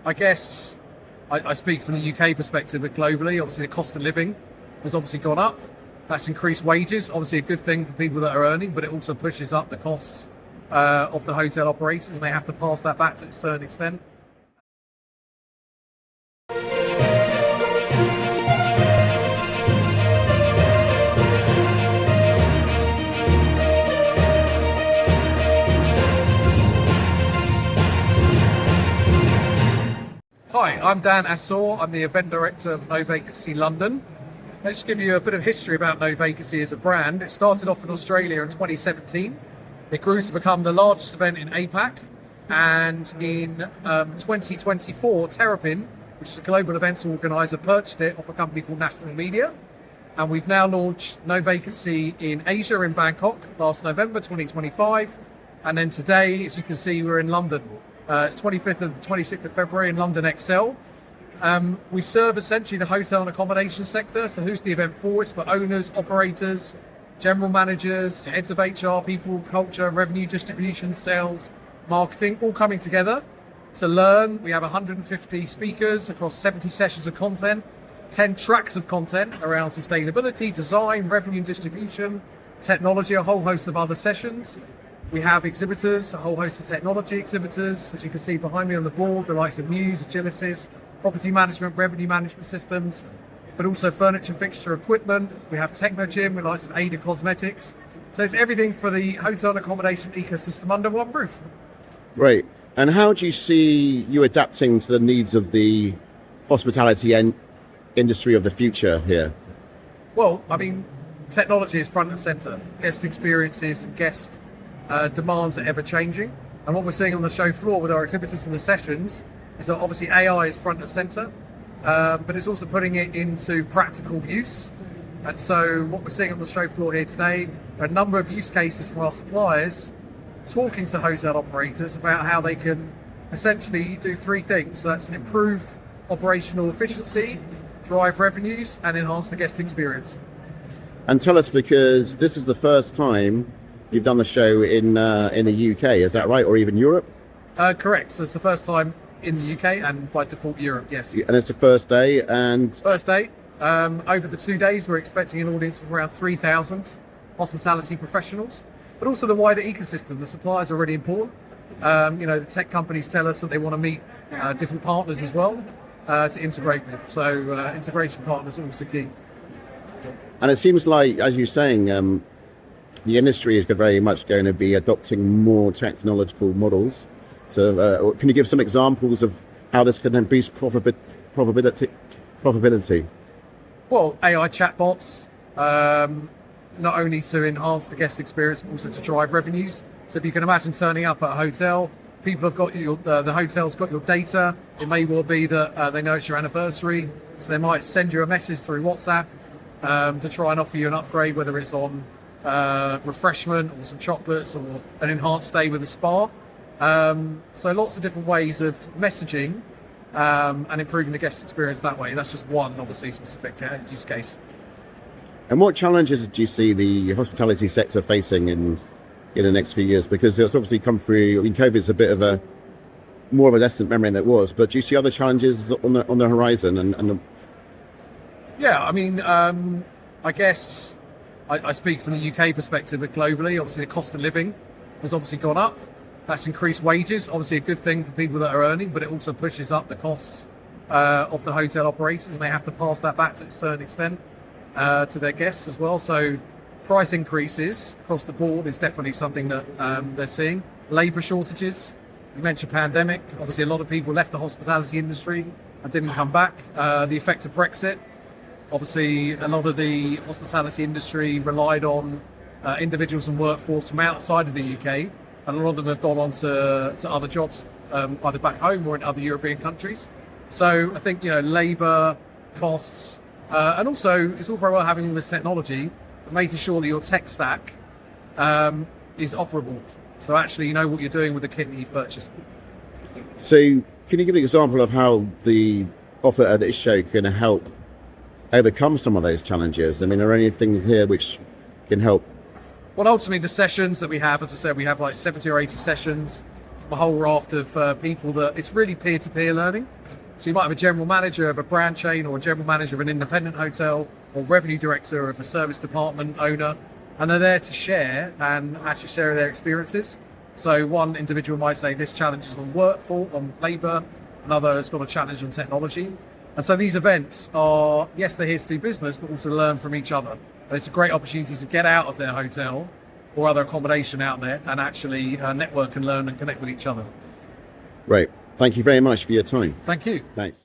I guess I speak from the UK perspective, but globally, obviously the cost of living has obviously gone up. That's increased wages, obviously a good thing for people that are earning, but it also pushes up the costs of the hotel operators, and they have to pass that back to a certain extent. Hi, I'm Dan Assor. I'm the event director of No Vacancy London. Let's give you a bit of history about No Vacancy as a brand. It started off in Australia in 2017. It grew to become the largest event in APAC. And in 2024, Terrapin, which is a global events organizer, purchased it off a company called National Media. And we've now launched No Vacancy in Asia, in Bangkok, last November 2025. And then today, as you can see, we're in London. It's 25th and 26th of February in London XL. We serve essentially the hotel and accommodation sector. So who's the event for? It's for owners, operators, general managers, heads of HR, people, culture, revenue distribution, sales, marketing, all coming together to learn. We have 150 speakers across 70 sessions of content, 10 tracks of content around sustainability, design, revenue distribution, technology, a whole host of other sessions. We have exhibitors, a whole host of technology exhibitors, as you can see behind me on the board, the likes of Muse, Agilicis, property management, revenue management systems, but also furniture, fixture, equipment. We have Technogym with likes of Ada Cosmetics. So it's everything for the hotel and accommodation ecosystem under one roof. Great. And how do you see you adapting to the needs of the hospitality industry of the future here? Well, I mean, technology is front and center. Guest experiences and guest demands are ever changing, and what we're seeing on the show floor with our exhibitors and the sessions is that obviously AI is front and center, but it's also putting it into practical use. And so what we're seeing on the show floor here today are a number of use cases from our suppliers talking to hotel operators about how they can essentially do three things. So that's improve operational efficiency, drive revenues, and enhance the guest experience. And tell us, because this is the first time you've done the show in the UK, is that right? Or even Europe? Correct. So it's the first time in the UK and by default Europe, yes. And it's the first day and... First day. Over the 2 days, we're expecting an audience of around 3,000 hospitality professionals, but also the wider ecosystem. The suppliers are really important. The tech companies tell us that they want to meet different partners as well to integrate with. So integration partners are also key. And it seems like, as you're saying, the industry is very much going to be adopting more technological models. So can you give some examples of how this can boost profitability? Well, AI chatbots, not only to enhance the guest experience, but also to drive revenues. So if you can imagine turning up at a hotel, people have got the hotel's got your data. It may well be that they know it's your anniversary, so they might send you a message through WhatsApp to try and offer you an upgrade, whether it's on refreshment or some chocolates or an enhanced stay with a spa. So lots of different ways of messaging and improving the guest experience that way. That's just one, obviously, specific use case. And what challenges do you see the hospitality sector facing in the next few years? Because it's obviously come through, I mean, COVID's a bit of more of a distant memory than it was, but do you see other challenges on the horizon? Yeah, I mean, I guess I speak from the UK perspective, but globally, obviously the cost of living has obviously gone up. That's increased wages, obviously a good thing for people that are earning, but it also pushes up the costs of the hotel operators, and they have to pass that back to a certain extent to their guests as well. So price increases across the board is definitely something that they're seeing. Labour shortages, you mentioned pandemic, obviously a lot of people left the hospitality industry and didn't come back. The effect of Brexit, obviously a lot of the hospitality industry relied on individuals and workforce from outside of the UK, and a lot of them have gone on to other jobs, either back home or in other European countries. So I think, labour, costs, and also it's all very well having all this technology, but making sure that your tech stack is operable. So actually you know what you're doing with the kit that you've purchased. So can you give an example of how the offer at this show can help overcome some of those challenges? I mean, are there anything here which can help? Well, ultimately the sessions that we have, as I said, we have like 70 or 80 sessions. from a whole raft of people that it's really peer-to-peer learning. So you might have a general manager of a brand chain, or a general manager of an independent hotel, or revenue director of a service department owner, and they're there to share and actually share their experiences. So one individual might say this challenge is on workforce, on labour, another has got a challenge on technology. And so these events are, yes, they're here to do business, but also learn from each other. And it's a great opportunity to get out of their hotel or other accommodation out there and actually network and learn and connect with each other. Great. Thank you very much for your time. Thank you. Thanks.